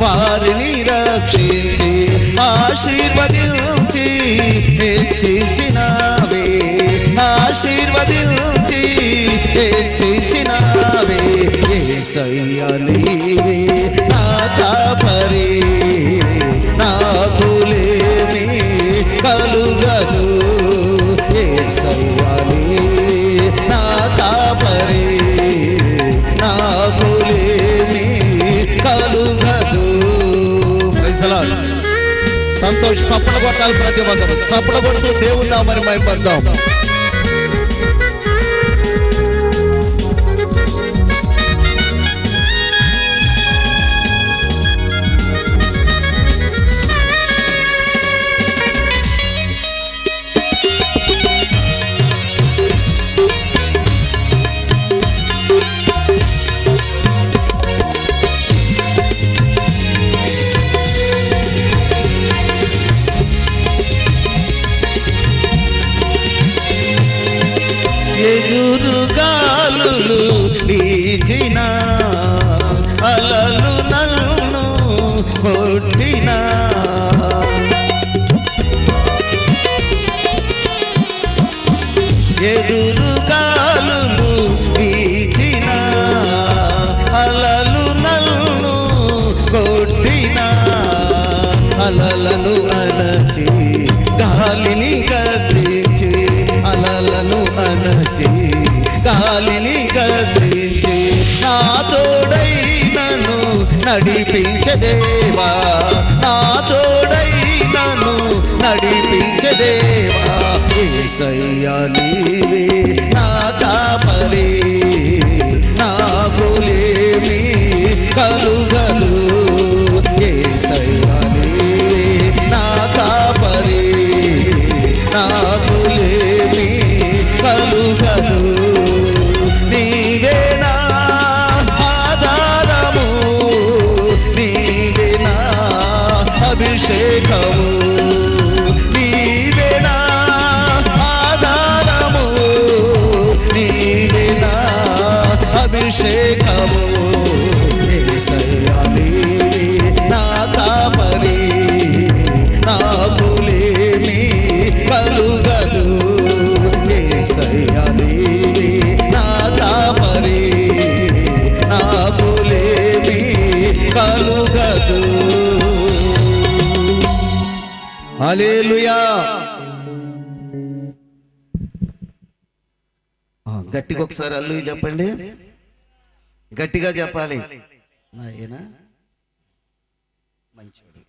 వారిని రక్షించి ఆశీర్వదించి హెచ్చించినావే, ఆశీర్వదించి హెచ్చించినావే. యేసయ్య నీవే నా కాపరి, నాకులేమి కలుగదు. యేసయ్య నీవే నా కాపరి, నాకులేమి కలుగదు. Praise the Lord. సంతోష చప్పట్లు కొట్టాలి, ప్రతి ఒక్కరు చప్పట్లు కొడుతూ దేవుని నామమును మహిమపరుద్దాం. ఎదురుగాలులు వీచిన అలలు నన్ను కొట్టినా, ఎదురుగాలులు వీచిన అలలు నన్ను కొట్టినా, అలలను అణచి గాలిని గద్దించి, అలలను అణచి గాలిని గద్దించి నా తోడై నన్ను నడిపించదేవా, నా తోడై నన్ను నడిపించదేవా. యేసయ్య నీవే నా కాపరి, నాకులేమి కలుగదు. యేసయ్య నీవే నా కాపరి, నాకులేమి కలుగదు. నీవే నా ఆధారము, నీవే నా అభిషేకము, నీవే నా ఆధారము, నీవే నా అభిషేకము. యేసయ్య నీవే నా కాపరి, నాకులేమి కలుగదు. యేసయ్య నీవే నా కాపరి, నాకులేమి కలుగదు. హల్లెలూయా. గట్టిగా ఒకసారి హల్లెలూయా చెప్పండి, గట్టిగా చెప్పాలి. నాయన మంచివాడు.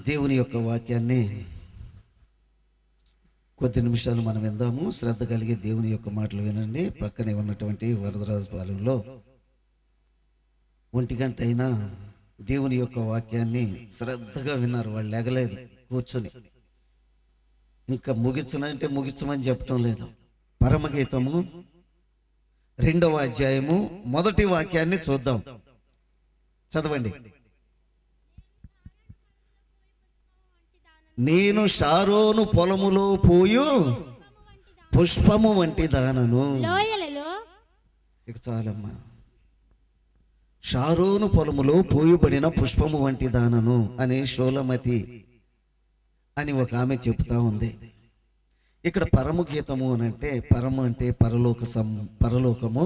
దేవుని యొక్క వాక్యాన్ని కొద్ది నిమిషాలు మనం విందాము. శ్రద్ధ కలిగి దేవుని యొక్క మాటలు వినండి. ప్రక్కనే ఉన్నటువంటి వరదరాజపాలెంలో 1 గంట అయినా దేవుని యొక్క వాక్యాన్ని శ్రద్ధగా విన్నారు. వాళ్ళు లేగలేదు కూర్చొని. ఇంకా ముగించనంటే ముగించమని చెప్పటం లేదు. పరమగీతము 2వ అధ్యాయము 1వ వాక్యాన్ని చూద్దాం. చదవండి. నేను షారోను పొలములో పోయు పుష్పము వంటి దానను. ఇక చాలమ్మా. షారోను పొలములో పోయబడిన పుష్పము వంటి దానను అని షోలమతి అని ఒక ఆమె చెప్తా ఉంది. ఇక్కడ పరమగీతము అని అంటే, పరము అంటే పరలోకము.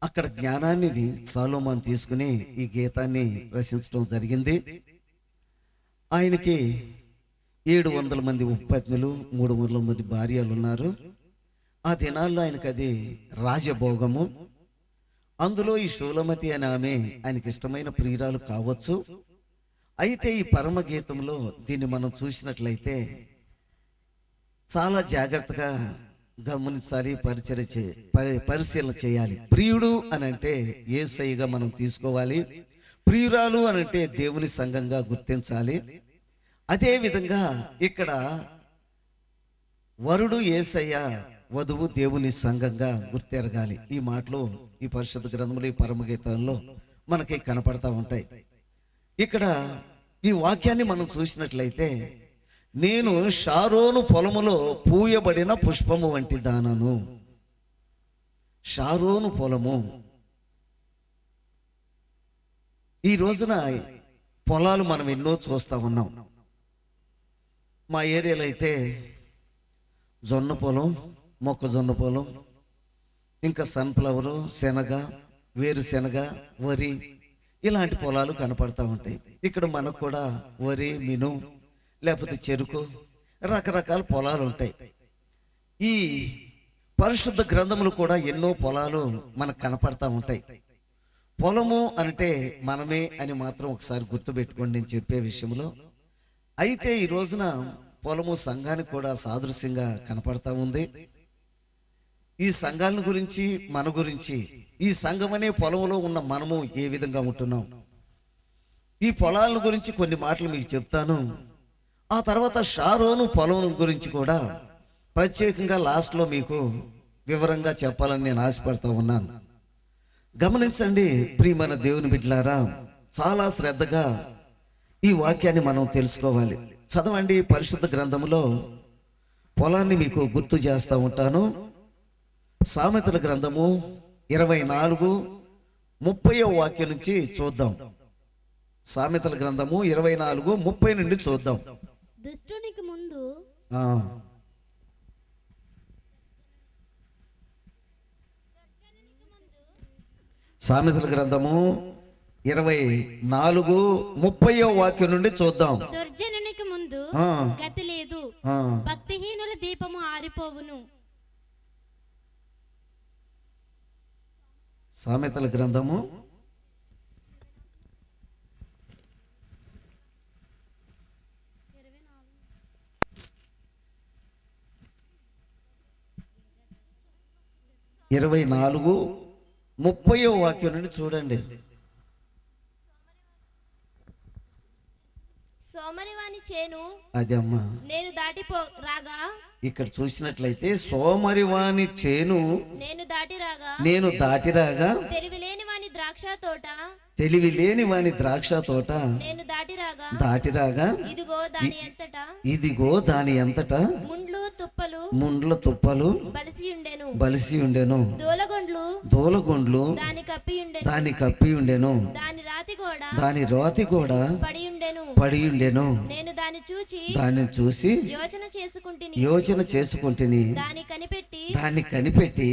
అక్కడ జ్ఞానాన్ని సొలొమోను తీసుకుని ఈ గీతాన్ని రచించడం జరిగింది. ఆయనకి 700 మంది ఉపపత్నులు, 300 మంది భార్యలు ఉన్నారు. ఆ దినాల్లో ఆయనకు అది రాజభోగము. అందులో ఈ షోలమతి అనే ఆమె ఆయనకి ఇష్టమైన ప్రియురాలు కావచ్చు. అయితే ఈ పరమగీతంలో దీన్ని మనం చూసినట్లయితే చాలా జాగ్రత్తగా గమనించాలి, పరిశీలన చేయాలి. ప్రియుడు అని అంటే యేసయ్యగా మనం తీసుకోవాలి. ప్రియురాలు అని అంటే దేవుని సంఘంగా గుర్తించాలి. అదే విధంగా ఇక్కడ వరుడు యేసయ్య, వధువు దేవుని సంఘంగా గుర్తెరగాలి. ఈ మాటలు ఈ పరిశుద్ధ గ్రంథములు, ఈ పరమగీతాల్లో మనకి కనపడతా ఉంటాయి. ఇక్కడ ఈ వాక్యాన్ని మనం చూసినట్లయితే, నేను షారోను పొలములో పూయబడిన పుష్పము వంటి దానను. షారోను పొలము. ఈ రోజున పొలాలు మనం ఎన్నో చూస్తూ ఉన్నాం. మా ఏరియాలో అయితే జొన్న పొలం, మొక్కజొన్న పొలం, ఇంకా సన్ఫ్లవరు, శనగ, వేరుశెనగ, వరి ఇలాంటి పొలాలు కనపడతా ఉంటాయి. ఇక్కడ మనకు కూడా వరి, మిను, లేకపోతే చెరుకు, రకరకాల పొలాలు ఉంటాయి. ఈ పరిశుద్ధ గ్రంథములు కూడా ఎన్నో పొలాలు మనకు కనపడతా ఉంటాయి. పొలము అంటే మనమే అని మాత్రం ఒకసారి గుర్తుపెట్టుకోండి నేను చెప్పే విషయంలో. అయితే ఈ రోజున పొలము సంఘానికి కూడా సాదృశ్యంగా కనపడతా ఉంది. ఈ సంఘాల గురించి, మన గురించి, ఈ సంఘం అనే పొలంలో ఉన్న మనము ఏ విధంగా ఉంటున్నాం, ఈ పొలాల గురించి కొన్ని మాటలు మీకు చెప్తాను. ఆ తర్వాత షారోను పొలం గురించి కూడా ప్రత్యేకంగా లాస్ట్లో మీకు వివరంగా చెప్పాలని నేను ఆశపడతా ఉన్నాను. గమనించండి ప్రియమైన దేవుని బిడ్డలారా, చాలా శ్రద్ధగా ఈ వాక్యాన్ని మనం తెలుసుకోవాలి. చదవండి, పరిశుద్ధ గ్రంథంలో పొలాన్ని మీకు గుర్తు చేస్తూ ఉంటాను. సామెతల గ్రంథము 24:30 వాక్యం నుంచి చూద్దాం. సామెతల గ్రంథము 24:30 నుండి చూద్దాం. దుష్టునికి ముందు సామెతల గ్రంథము 24:30 వాక్యం నుండి చూద్దాం. దుర్జనునికి ముందు గతి లేదు, భక్తిహీనుల దీపము ఆరిపోవును. సామెతల గ్రంథము 24:30 వాక్యం నుండి చూడండి. సోమరివాని చేను అది అమ్మా, నేను రాగా, ఇక్కడ చూసినట్లయితే సోమరివాని చేను నేను దాటిరాగా, తెలివి లేని వాని ద్రాక్ష తోట నేను దాటిరాగా, ఇదిగో దాని ఎంతటా ముండ్ల తుప్పలు బలిసి ఉండెను, దూలగొండ్లు దాని కప్పి ఉండెను, దాని రాతి కూడా పడి ఉండెను. దాన్ని చూసి యోచన చేసుకుంటుని, దాన్ని కనిపెట్టి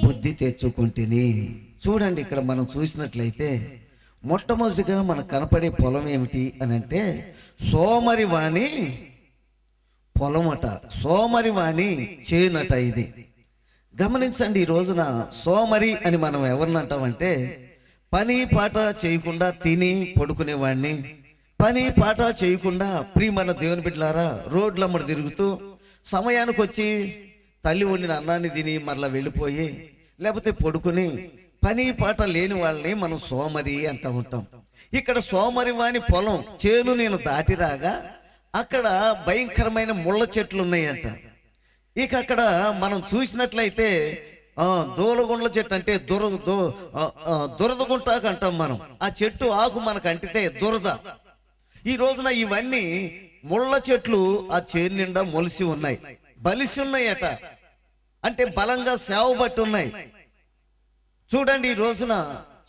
బుద్ధి తెచ్చుకుంటుని. చూడండి, ఇక్కడ మనం చూసినట్లయితే మొట్టమొదటిగా మనకు కనపడే పొలం ఏమిటి అని అంటే సోమరివాని పొలమట, సోమరివాని చేనట. ఇది గమనించండి. ఈ రోజున సోమరి అని మనం ఎవరిని అంటామంటే పని పాట చేయకుండా తిని పడుకునేవాడిని, పని పాట చేయకుండా ప్రియమైన దేవుని బిడ్డలారా రోడ్లమ్మడి తిరుగుతూ సమయానికి వచ్చి తల్లి వండిన అన్నాన్ని తిని మరలా వెళ్ళిపోయి లేకపోతే పడుకుని పని పాట లేని వాళ్ళని మనం సోమరి అంటూ ఉంటాం. ఇక్కడ సోమరి వాని పొలం చేను నేను దాటిరాగా అక్కడ భయంకరమైన ముళ్ళ చెట్లు ఉన్నాయంట. ఇక అక్కడ మనం చూసినట్లయితే దూలగుండ్ల చెట్టు అంటే దురదగుంటాకు అంటాం మనం. ఆ చెట్టు ఆకు మనకు అంటితే దురద. ఈ రోజున ఇవన్నీ ముళ్ళ చెట్లు ఆ చేను నిండా మొలిసి ఉన్నాయి, బలిసి ఉన్నాయట, అంటే బలంగా సేవ బట్టి ఉన్నాయి. చూడండి, ఈ రోజున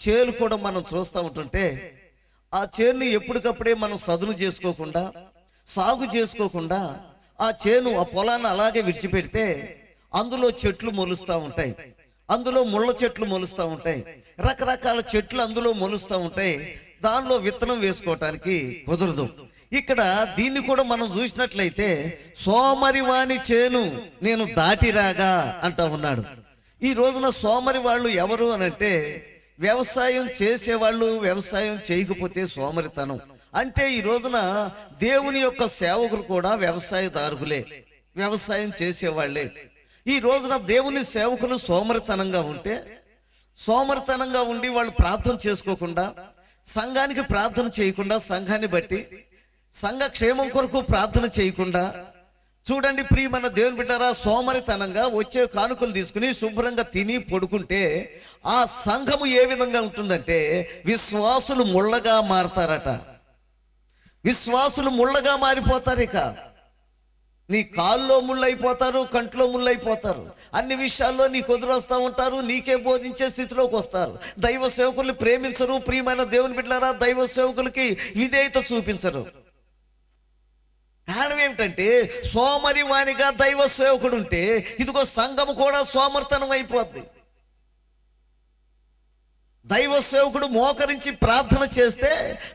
చేలు కూడా మనం చూస్తూ ఉంటుంటే ఆ చేనుని ఎప్పటికప్పుడే మనం సదును చేసుకోకుండా, సాగు చేసుకోకుండా ఆ చేను ఆ పొలాన్ని అలాగే విడిచిపెడితే అందులో చెట్లు మొలుస్తూ ఉంటాయి, అందులో ముళ్ళ చెట్లు మొలుస్తూ ఉంటాయి, రకరకాల చెట్లు అందులో మొలుస్తూ ఉంటాయి. దానిలో విత్తనం వేసుకోవటానికి కుదరదు. ఇక్కడ దీన్ని కూడా మనం చూసినట్లయితే సోమరివాని చేను నేను దాటిరాగా అంటా ఉన్నాడు. ఈ రోజున సోమరి వాళ్ళు ఎవరు అనంటే వ్యవసాయం చేసేవాళ్ళు, వ్యవసాయం చేయకపోతే సోమరితనం. అంటే ఈ రోజున దేవుని యొక్క సేవకులు కూడా వ్యవసాయదారులే, వ్యవసాయం చేసేవాళ్లే. ఈ రోజున దేవుని సేవకులు సోమరితనంగా ఉంటే, సోమరితనంగా ఉండి వాళ్ళు ప్రార్థన చేసుకోకుండా, సంఘానికి ప్రార్థన చేయకుండా, సంఘాన్ని బట్టి సంఘ క్షేమం కొరకు ప్రార్థన చేయకుండా, చూడండి ప్రియమైన దేవుని బిడ్డారా, సోమరితనంగా వచ్చే కానుకలు తీసుకుని శుభ్రంగా తిని పడుకుంటే ఆ సంఘము ఏ విధంగా ఉంటుందంటే విశ్వాసులు ముళ్ళగా మారతారట. విశ్వాసులు ముళ్ళగా మారిపోతారు. ఇక నీ కాల్లో ముళ్ళైపోతారు, కంట్లో ముళ్ళైపోతారు. అన్ని విషయాల్లో నీకు ఎదురొస్తూ ఉంటారు, నీకే బోధించే స్థితిలోకి వస్తారు. దైవ సేవకుల్ని ప్రేమించరు. ప్రియమైన దేవుని బిడ్డలారా, దైవ సేవకులకి విధేయత చూపించరు. కారణం ఏమిటంటే సోమరి వానిగా దైవ సేవకుడు ఉంటే ఇదిగో సంఘము కూడా సోమర్తనం అయిపోద్ది. దైవ సేవకుడు మోకరించి ప్రార్థన చేస్తే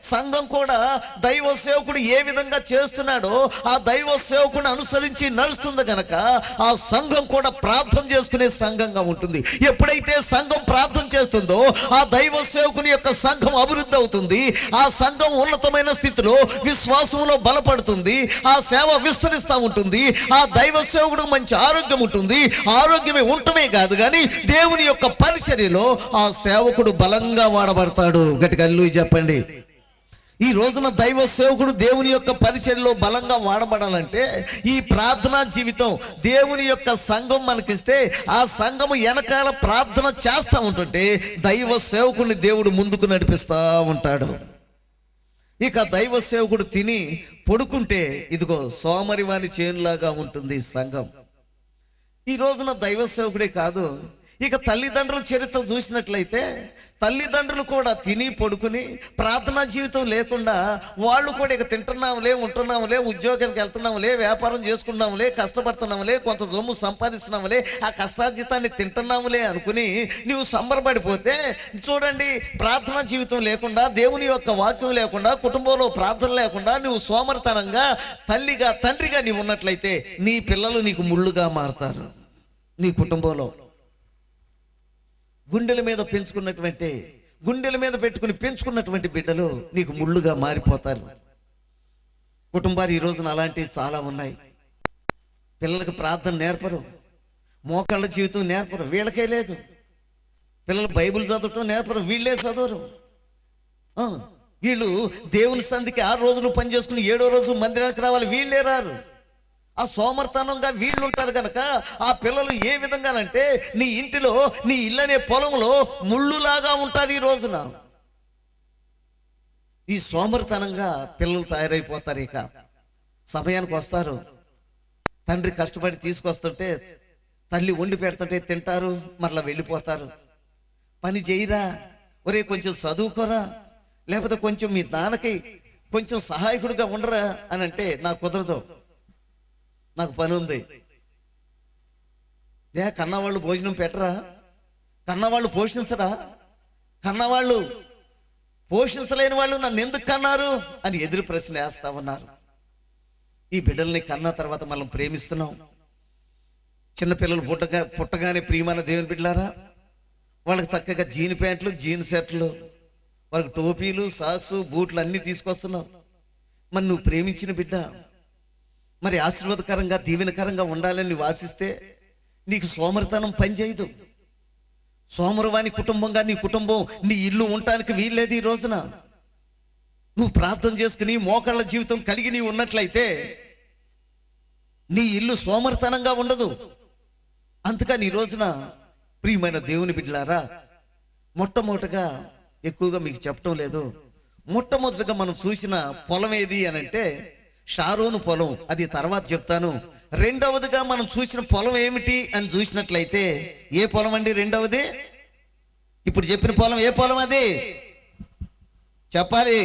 సంఘం కూడా దైవ సేవకుడు ఏ విధంగా చేస్తున్నాడో ఆ దైవ సేవకుడిని అనుసరించి నడుస్తుంది గనక ఆ సంఘం కూడా ప్రార్థన చేసుకునే సంఘంగా ఉంటుంది. ఎప్పుడైతే సంఘం ప్రార్థన చేస్తుందో ఆ దైవ సేవకుని యొక్క సంఘం అభివృద్ధి అవుతుంది. ఆ సంఘం ఉన్నతమైన స్థితిలో విశ్వాసంలో బలపడుతుంది. ఆ సేవ విస్తరిస్తూ ఉంటుంది. ఆ దైవ సేవకుడు మంచి ఆరోగ్యం ఉంటుంది. ఆరోగ్యమే ఉండటమే కాదు కానీ దేవుని యొక్క పరిచర్యలో ఆ సేవకుడు బలంగా వాడబడతాడు. గట్టిగా హల్లెలూయా చెప్పండి. ఈ రోజున దైవ సేవకుడు దేవుని యొక్క పరిచర్యలో బలంగా వాడబడాలంటే ఈ ప్రార్థనా జీవితం దేవుని యొక్క సంఘం మనకిస్తే ఆ సంఘము వెనకాల ప్రార్థన చేస్తూ ఉంటుంటే దైవ సేవకుడిని దేవుడు ముందుకు నడిపిస్తూ ఉంటాడు. ఇక దైవ సేవకుడు తిని పడుకుంటే ఇదిగో సోమరివాని చేనులాగా ఉంటుంది సంఘం. ఈ రోజున దైవ సేవకుడే కాదు, ఇక తల్లిదండ్రుల చరిత్ర చూసినట్లయితే తల్లిదండ్రులు కూడా తిని పడుకుని ప్రార్థనా జీవితం లేకుండా వాళ్ళు కూడా ఇక తింటున్నాములే, ఉంటున్నాములే, ఉద్యోగానికి వెళ్తున్నాములే, వ్యాపారం చేసుకున్నాములే, కష్టపడుతున్నాములే, కొంత సొమ్ము సంపాదిస్తున్నాములే, ఆ కష్టార్జితాన్ని తింటున్నాములే అనుకుని నీవు సంబరపడిపోతే చూడండి, ప్రార్థనా జీవితం లేకుండా, దేవుని యొక్క వాక్యం లేకుండా, కుటుంబంలో ప్రార్థన లేకుండా నువ్వు సోమరితనంగా తల్లిగా తండ్రిగా నీవు ఉన్నట్లయితే నీ పిల్లలు నీకు ముళ్ళుగా మారతారు. నీ కుటుంబంలో గుండెల మీద పెట్టుకుని పెంచుకున్నటువంటి బిడ్డలు నీకు ముళ్ళుగా మారిపోతారు. కుటుంబాలు ఈ రోజున అలాంటివి చాలా ఉన్నాయి. పిల్లలకు ప్రార్థన నేర్పరు, మోకాళ్ళ జీవితం నేర్పరు, వీళ్ళకే లేదు. పిల్లలు బైబిల్ చదవటం నేర్పరు, వీళ్ళే చదవరు. వీళ్ళు దేవుని సంధికి 6 రోజులు పని చేసుకుని 7వ రోజు మందిరానికి రావాలి, వీళ్ళే రారు. ఆ సోమర్తనంగా వీళ్ళు ఉంటారు కనుక ఆ పిల్లలు ఏ విధంగానంటే నీ ఇంటిలో నీ ఇల్లనే పొలంలో ముళ్ళులాగా ఉంటారు. ఈ రోజున ఈ సోమర్తనంగా పిల్లలు తయారైపోతారు. ఇక సమయానికి వస్తారు, తండ్రి కష్టపడి తీసుకొస్తుంటే తల్లి వండి పెడుతుంటే తింటారు, మరలా వెళ్ళిపోతారు. పని చేయరా, ఒరే కొంచెం చదువుకోరా, లేకపోతే కొంచెం మీ నాన్నకి కొంచెం సహాయకుడిగా ఉండరా అని అంటే నాకు కుదరదు, నాకు పని ఉంది. కన్నవాళ్ళు భోజనం పెట్టరా, కన్నవాళ్ళు పోషించరా, కన్నవాళ్ళు పోషించలేని వాళ్ళు నన్ను ఎందుకు కన్నారు అని ఎదురు ప్రశ్న వేస్తా ఉన్నారు. ఈ బిడ్డల్ని కన్న తర్వాత మనం ప్రేమిస్తున్నాం. చిన్నపిల్లలు పుట్టగానే ప్రియమైన దేవుని బిడ్డలారా, వాళ్ళకి చక్కగా జీన్ ప్యాంట్లు, జీన్ షర్ట్లు, వాళ్ళకి టోపీలు, సాక్స్, బూట్లు అన్నీ తీసుకొస్తున్నావు. మరి నువ్వు ప్రేమించిన బిడ్డ మరి ఆశీర్వాదకరంగా దీవెనకరంగా ఉండాలని నువ్వు ఆశిస్తే నీకు సోమరితనం పనిచేయదు. సోమరివాని కుటుంబంగా నీ కుటుంబం, నీ ఇల్లు ఉండటానికి వీల్లేదు. ఈ రోజున నువ్వు ప్రార్థన చేసుకుని మోకాళ్ళ జీవితం కలిగి నీవు ఉన్నట్లయితే నీ ఇల్లు సోమరితనంగా ఉండదు. అందుకని ఈ రోజున ప్రియమైన దేవుని బిడ్డలారా, మొట్టమొదటిగా ఎక్కువగా మీకు చెప్పడం లేదు, మొట్టమొదటిగా మనం చూసిన పొలం ఏది అని అంటే షారోను పొలం. అది తర్వాత చెప్తాను. రెండవదిగా మనం చూసిన పొలం ఏమిటి అని చూసినట్లయితే ఏ పొలం అండి రెండవది? ఇప్పుడు చెప్పిన పొలం ఏ పొలం అది చెప్పాలి.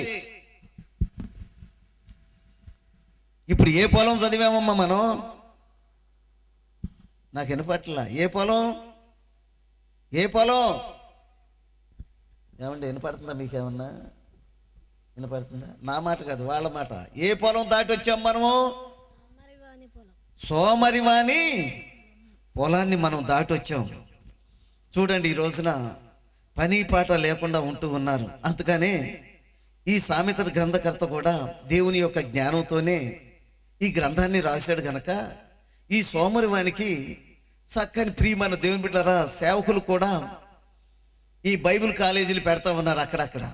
ఇప్పుడు ఏ పొలం చదివామమ్మా మనం? నాకు వినపట్ల. ఏ పొలం? ఏమండి వినపడుతుందా మీకేమన్నా? వినపడుతుందా? నా మాట కాదు, వాళ్ళ మాట. ఏ పొలం దాటి వచ్చాం మనము? సోమరివాని పొలాన్ని మనం దాటి వచ్చాం. చూడండి, ఈ రోజున పని పాట లేకుండా ఉంటూ ఉన్నారు. అందుకనే ఈ సామెతల గ్రంథకర్త కూడా దేవుని యొక్క జ్ఞానంతోనే ఈ గ్రంథాన్ని రాశాడు గనక ఈ సోమరివానికి చక్కని ప్రియమైన దేవుని బిడ్డలారా, సేవకులు కూడా ఈ బైబిల్ కాలేజీలు పెడతా ఉన్నారు. అక్కడక్కడ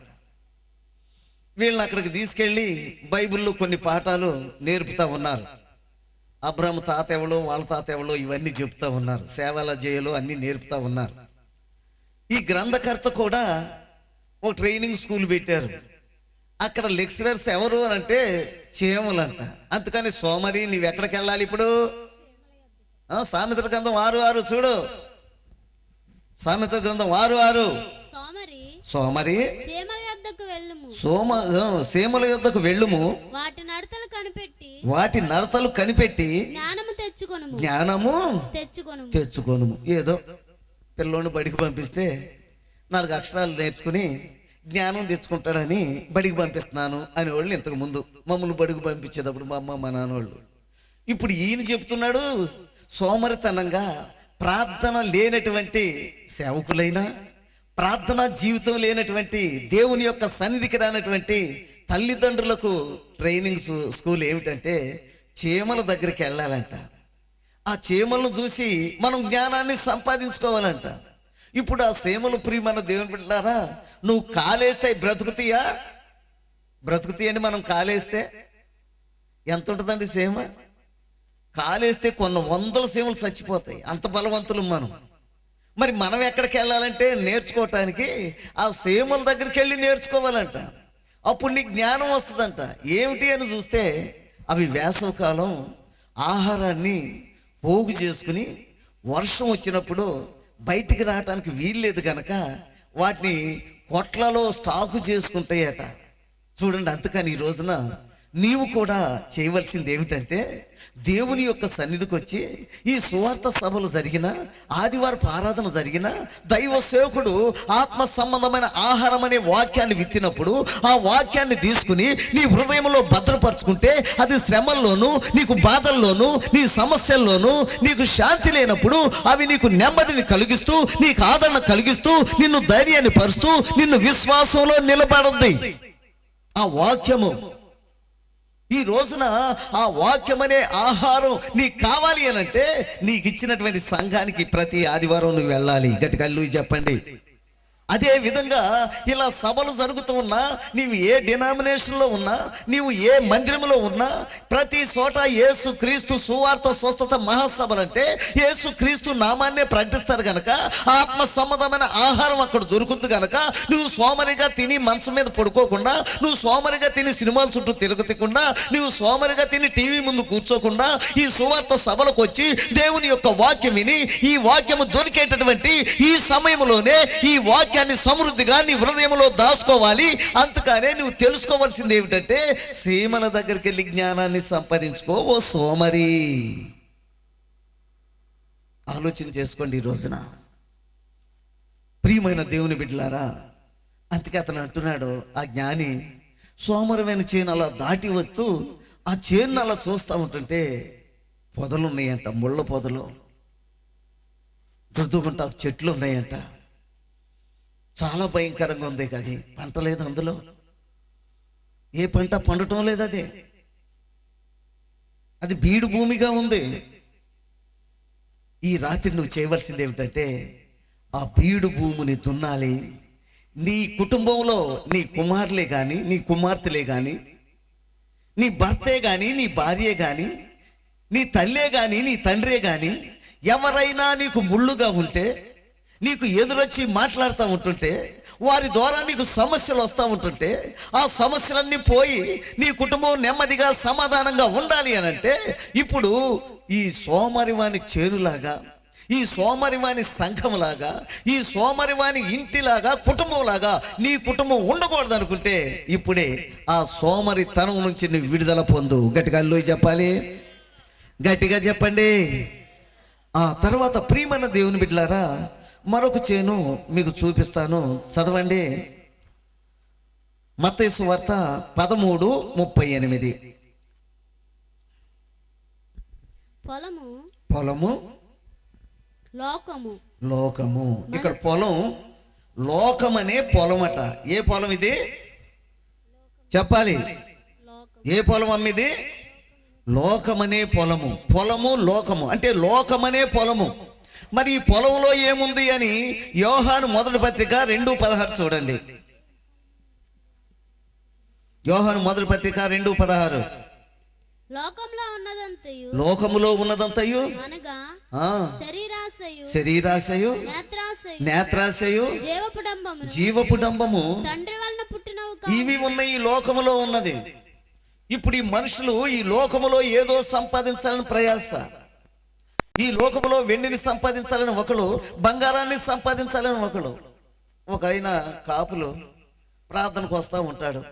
వీళ్ళని అక్కడికి తీసుకెళ్ళి బైబిల్లో కొన్ని పాఠాలు నేర్పుతా ఉన్నారు. అబ్రాహాము తాత ఎవడో, వాళ్ళ తాత ఎవడో ఇవన్నీ చెప్తా ఉన్నారు. సేవల జయలో అన్నీ నేర్పుతా ఉన్నారు. ఈ గ్రంథకర్త కూడా ఒక ట్రైనింగ్ స్కూల్ పెట్టారు. అక్కడ లెక్చరర్స్ ఎవరు అని అంటే చీమలంట. అందుకని సోమరి నీవెక్కడికి వెళ్ళాలి ఇప్పుడు? సామెతల గ్రంథం 6:6 చూడు. సామెతల గ్రంథం 6:6. సోమరి చీమల యొద్దకు వెళ్ళుము, సీమల యొద్దకు వెళ్ళుము, వాటి నడతలు కనిపెట్టి జ్ఞానము తెచ్చుకొనుము. ఏదో పిల్లోని బడికి పంపిస్తే 4 అక్షరాలు నేర్చుకుని జ్ఞానం తెచ్చుకుంటాడని బడికి పంపిస్తున్నాను అని వాళ్ళు ఇంతకు ముందు మమ్మల్ని బడికి పంపించేటప్పుడు మా అమ్మ మా నాన్నోళ్ళు. ఇప్పుడు ఈయన చెప్తున్నాడు సోమరితనంగా ప్రార్థన లేనటువంటి సేవకులైనా, ప్రార్థనా జీవితం లేనటువంటి, దేవుని యొక్క సన్నిధికి రానటువంటి తల్లిదండ్రులకు ట్రైనింగ్ స్కూల్ ఏమిటంటే చీమల దగ్గరికి వెళ్ళాలంట. ఆ చీమలను చూసి మనం జ్ఞానాన్ని సంపాదించుకోవాలంట. ఇప్పుడు ఆ చీమలు ప్రియమైన దేవుని బిడ్డలారా, నువ్వు కాలేస్తే బ్రతుకుతీయా? బ్రతుకుతీయండి. మనం కాలేస్తే ఎంత ఉంటుందండి చీమ? కాలేస్తే కొన్ని 100 చీమలు చచ్చిపోతాయి, అంత బలవంతులు మనం. మరి మనం ఎక్కడికి వెళ్ళాలంటే నేర్చుకోవటానికి ఆ చీమల దగ్గరికి వెళ్ళి నేర్చుకోవాలంట. అప్పుడు నీకు జ్ఞానం వస్తుందంట. ఏమిటి అని చూస్తే అవి వేసవకాలం ఆహారాన్ని పోగు చేసుకుని వర్షం వచ్చినప్పుడు బయటికి రావటానికి వీల్లేదు కనుక వాటిని కొట్లలో స్టాకు చేసుకుంటాయట. చూడండి, అందుకని ఈ రోజున నీవు కూడా చేయవలసింది ఏమిటంటే దేవుని యొక్క సన్నిధికి వచ్చి ఈ సువార్త సభలు జరిగిన, ఆదివారపు ఆరాధన జరిగిన దైవ సేవకుడు ఆత్మ సంబంధమైన ఆహారం అనే వాక్యాన్ని విత్తినప్పుడు ఆ వాక్యాన్ని తీసుకుని నీ హృదయంలో భద్రపరుచుకుంటే అది శ్రమల్లోనూ, నీకు బాధల్లోనూ, నీ సమస్యల్లోనూ నీకు శాంతి లేనప్పుడు అవి నీకు నెమ్మదిని కలిగిస్తూ, నీకు ఆదరణ కలిగిస్తూ, నిన్ను ధైర్యాన్ని పరుస్తూ, నిన్ను విశ్వాసంలో నిలబడద్ది ఆ వాక్యము. ఈ రోజున ఆ వాక్యం అనే ఆహారం నీకు కావాలి అని అంటే నీకు ఇచ్చినటువంటి సంఘానికి ప్రతి ఆదివారం నువ్వు వెళ్ళాలి. గట్టిగా హల్లెలూయా చెప్పండి. అదే విధంగా ఇలా సభలు జరుగుతూ ఉన్నా, నీవు ఏ డినామినేషన్లో ఉన్నా, నీవు ఏ మందిరంలో ఉన్నా, ప్రతి చోట యేసు క్రీస్తు సువార్త స్వస్థత మహాసభలు అంటే యేసు క్రీస్తు నామాన్నే ప్రకటిస్తారు కనుక ఆత్మ సంబంధమైన ఆహారం అక్కడ దొరుకుతుంది కనుక నువ్వు సోమరిగా తిని మనసు మీద పడుకోకుండా, నువ్వు సోమరిగా తిని సినిమాల చుట్టూ తిరగకుండా, నువ్వు సోమరిగా తిని టీవీ ముందు కూర్చోకుండా ఈ సువార్త సభలకు వచ్చి దేవుని యొక్క వాక్యం విని ఈ వాక్యము దొరికేటటువంటి ఈ సమయంలోనే ఈ వాక్యం సమృద్ధిగా నీ హృదయంలో దాచుకోవాలి. అందుకనే నువ్వు తెలుసుకోవాల్సింది ఏమిటంటే సీమల దగ్గరికి వెళ్ళి జ్ఞానాన్ని సంపాదించుకో ఓ సోమరి. ఆలోచన చేసుకోండి ఈ రోజున ప్రియమైన దేవుని బిడ్డలారా. అందుకే అతను అంటున్నాడు, ఆ జ్ఞాని సోమరమైన చేను అలా దాటి వస్తూ ఆ చేను అలా చూస్తూ ఉంటుంటే పొదలు ఉన్నాయంట, ముళ్ళ పొదలు, గుర్తుకుంటా చెట్లు ఉన్నాయంట. చాలా భయంకరంగా ఉంది. అది పంట లేదు, అందులో ఏ పంట పండటం లేదు. అది బీడు భూమిగా ఉంది. ఈ రాత్రి నువ్వు చేయవలసింది ఏమిటంటే ఆ బీడు భూమిని దున్నాలి. నీ కుటుంబంలో నీ కుమారులే కానీ, నీ కుమార్తెలే కానీ, నీ భర్తే కానీ, నీ భార్యే కానీ, నీ తల్లే కానీ, నీ తండ్రే కానీ ఎవరైనా నీకు ముళ్ళుగా ఉంటే, నీకు ఎదురొచ్చి మాట్లాడుతూ ఉంటుంటే, వారి ద్వారా నీకు సమస్యలు వస్తూ ఉంటుంటే ఆ సమస్యలన్నీ పోయి నీ కుటుంబం నెమ్మదిగా సమాధానంగా ఉండాలి అని అంటే ఇప్పుడు ఈ సోమరివాని చేనులాగా, ఈ సోమరివాని సంఘంలాగా, ఈ సోమరివాని ఇంటిలాగా, కుటుంబంలాగా నీ కుటుంబం ఉండకూడదు అనుకుంటే ఇప్పుడే ఆ సోమరితనం నుంచి నువ్వు విడుదల పొందు. గట్టిగా హల్లెలూయా చెప్పాలి, గట్టిగా చెప్పండి. ఆ తర్వాత ప్రియమైన దేవుని బిడ్డలారా, మరొక చేను మీకు చూపిస్తాను, చదవండి. మత్తయి సువార్త 13:38. పొలము లోకము. ఇక్కడ పొలం లోకమనే పొలం అట. ఏ పొలం ఇది చెప్పాలి? ఏ పొలం అమ్మిది? లోకమనే పొలము. పొలము లోకము అంటే లోకమనే పొలము. మరి ఈ పొలంలో ఏముంది అని యోహాను మొదటి పత్రిక 2:16 చూడండి. యోహాను మొదటి పత్రిక 2:16. లోకములో ఉన్నదంతయు శరీరాశయు, నేత్రాశయు, జీవపు డంబము ఇవి ఉన్న ఈ లోకములో ఉన్నది. ఇప్పుడు ఈ మనుషులు ఈ లోకములో ఏదో సంపాదించాలని ప్రయాస. ఈ లోకములో వెండిని సంపాదించాలని ఒకడు, బంగారాన్ని సంపాదించాలని ఒకడు. ఒక ఆయన కాపులు ప్రార్థనకు వస్తూ ఉంటాడు.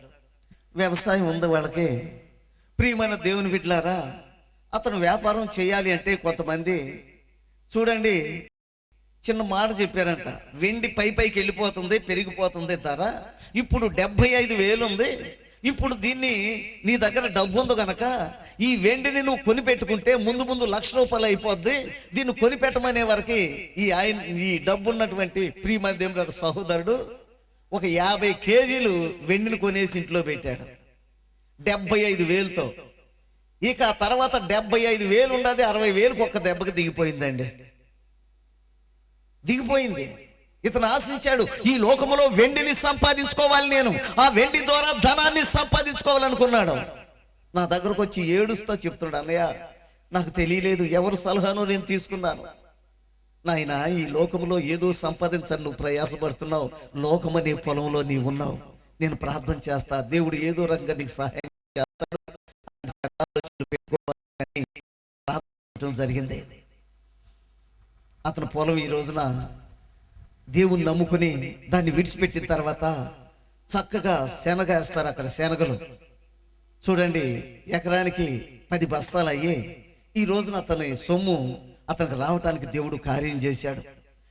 వ్యవసాయం ఉంది వాళ్ళకి. ప్రియమైన దేవుని బిడ్డలారా, అతను వ్యాపారం చేయాలి అంటే కొంతమంది చూడండి చిన్న మాట చెప్పారంట. వెండి పైకి వెళ్ళిపోతుంది, పెరిగిపోతుంది ధర. ఇప్పుడు 75,000 ఉంది. ఇప్పుడు దీన్ని నీ దగ్గర డబ్బు ఉంది కనుక ఈ వెండిని నువ్వు కొనిపెట్టుకుంటే ముందు ముందు ₹1,00,000 అయిపోద్ది. దీన్ని కొనిపెట్టమనే వరకు ఈ డబ్బు ఉన్నటువంటి ప్రియమైన దేవుని సహోదరుడు ఒక 50 కేజీలు వెండిని కొనేసి ఇంట్లో పెట్టాడు 75,000తో. ఇక ఆ తర్వాత 75,000 ఉండదు, 60,000కి ఒక్క దెబ్బకి దిగిపోయిందండి. దిగిపోయింది. ఇతను ఆశించాడు, ఈ లోకములో వెండిని సంపాదించుకోవాలి, నేను ఆ వెండి ద్వారా ధనాన్ని సంపాదించుకోవాలనుకున్నాడు. నా దగ్గరకు వచ్చి ఏడుస్తా చెప్తున్నాడు, అన్నయ్య నాకు తెలియలేదు, ఎవరు సలహానో నేను తీసుకున్నాను. నాయన, ఈ లోకములో ఏదో సంపాదించని నువ్వు ప్రయాసపడుతున్నావు. లోకమనే పొలంలో నీవు ఉన్నావు. నేను ప్రార్థన చేస్తా, దేవుడు ఏదో రకంగా నీకు సహాయం చేస్తాడు. ప్రార్థన జరిగింది. అతని పొలం ఈ రోజున దేవుని నమ్ముకుని దాన్ని విడిచిపెట్టిన తర్వాత చక్కగా శనగ వేస్తారు. అక్కడ శనగలు చూడండి ఎకరానికి 10 బస్తాలు అయ్యి ఈ రోజున అతని సొమ్ము అతనికి రావటానికి దేవుడు కార్యం చేశాడు.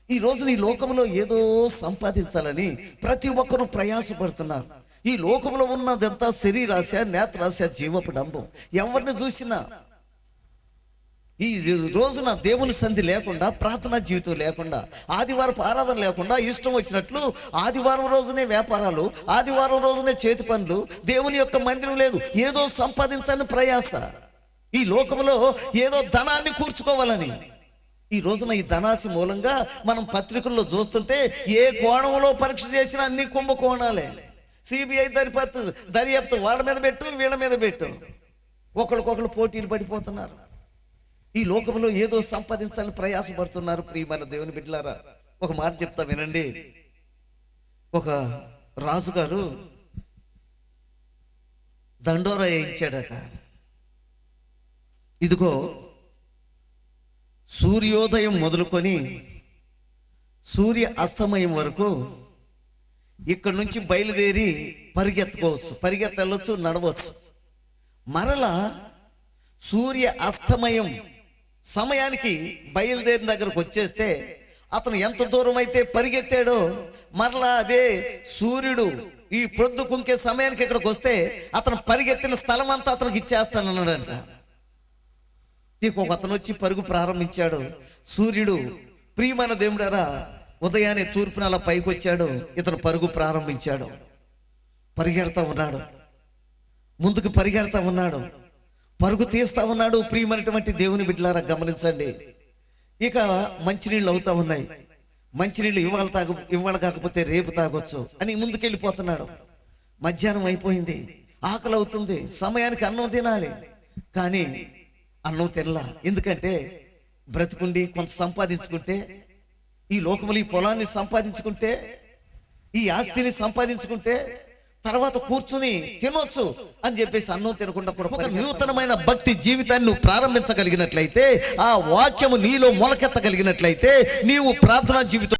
ఈ రోజున ఈ లోకంలో ఏదో సంపాదించాలని ప్రతి ఒక్కరూ ప్రయాసపడుతున్నారు. ఈ లోకంలో ఉన్నదంతా శరీరాశ, నేత్రాశ, జీవపు డంబం. ఎవరిని చూసినా ఈ రోజున దేవుని సంధి లేకుండా, ప్రార్థనా జీవితం లేకుండా, ఆదివారపు ఆరాధన లేకుండా ఇష్టం వచ్చినట్లు ఆదివారం రోజునే వ్యాపారాలు, ఆదివారం రోజునే చేతి పనులు, దేవుని యొక్క మందిరం లేదు. ఏదో సంపాదించాలని ప్రయాస. ఈ లోకంలో ఏదో ధనాన్ని కూర్చుకోవాలని. ఈ రోజున ఈ ధనాశి మూలంగా మనం పత్రికల్లో చూస్తుంటే ఏ కోణంలో పరీక్ష చేసినా అన్ని కుంభకోణాలే. సిబిఐ దర్యాప్తు వాళ్ళ మీద పెట్టు, వీళ్ళ మీద పెట్టు. ఒకరికొకరు పోటీలు పడిపోతున్నారు. ఈ లోకంలో ఏదో సంపాదించాలని ప్రయాసపడుతున్నారు. ప్రియమైన దేవుని బిడ్డలారా, ఒక మాట చెప్తా వినండి. ఒక రాజుగారు దండోరా వేయించాడట. ఇదిగో సూర్యోదయం మొదలుకొని సూర్య అస్తమయం వరకు ఇక్కడి నుంచి బయలుదేరి పరిగెత్తవచ్చు, నడవచ్చు. మరలా సూర్య అస్తమయం సమయానికి బయలుదేరిన దగ్గరకు వచ్చేస్తే అతను ఎంత దూరం అయితే పరిగెత్తాడో మరలా అదే సూర్యుడు ఈ ప్రొద్దు కుంకే సమయానికి ఇక్కడికి వస్తే అతను పరిగెత్తిన స్థలం అంతా అతనికి ఇచ్చేస్తానన్నాడంట. ఇంకొక అతను వచ్చి పరుగు ప్రారంభించాడు. సూర్యుడు ప్రియమైన దేవుడారా ఉదయాన్నే తూర్పున అలా పైకి వచ్చాడు. ఇతను పరుగు ప్రారంభించాడు. పరిగెడతా ఉన్నాడు, ముందుకు పరిగెడతా ఉన్నాడు, పరుగు తీస్తా ఉన్నాడు. ప్రియమైనటువంటి దేవుని బిడ్డలారా గమనించండి. ఇక మంచినీళ్ళు అవుతా ఉన్నాయి. మంచినీళ్ళు ఇవాళ కాకపోతే రేపు తాగొచ్చు అని ముందుకెళ్ళిపోతున్నాడు. మధ్యాహ్నం అయిపోయింది, ఆకలి అవుతుంది, సమయానికి అన్నం తినాలి. కానీ అన్నం తినలా. ఎందుకంటే బ్రతుకుండి కొంత సంపాదించుకుంటే, ఈ లోకములు ఈ పొలాన్ని సంపాదించుకుంటే, ఈ ఆస్తిని సంపాదించుకుంటే తర్వాత కూర్చుని తినొచ్చు అని చెప్పేసి అన్నం తినకుండా కూడా ఒక నూతనమైన భక్తి జీవితాన్ని నువ్వు ప్రారంభించగలిగినట్లయితే, ఆ వాక్యము నీలో మొలకెత్తగలిగినట్లయితే, నీవు ప్రార్థనా జీవితం